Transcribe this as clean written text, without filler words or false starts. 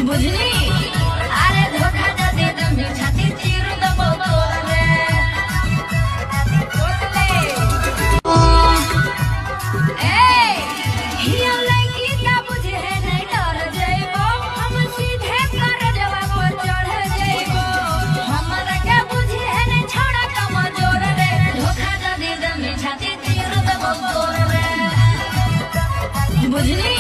বুঝলি আরে ধোখা যদি তুমি ছাতি চির দেব তোরে এই হিয়া লাইকি কা বুঝে নাই ডর যাইবো हम सीधे कर जवाब चढ़ जाइबो हमरा के बुझे नै छोड़ा कमजोर रे धोखा যদি তুমি ছাতি চির দেব তোরে বুঝলি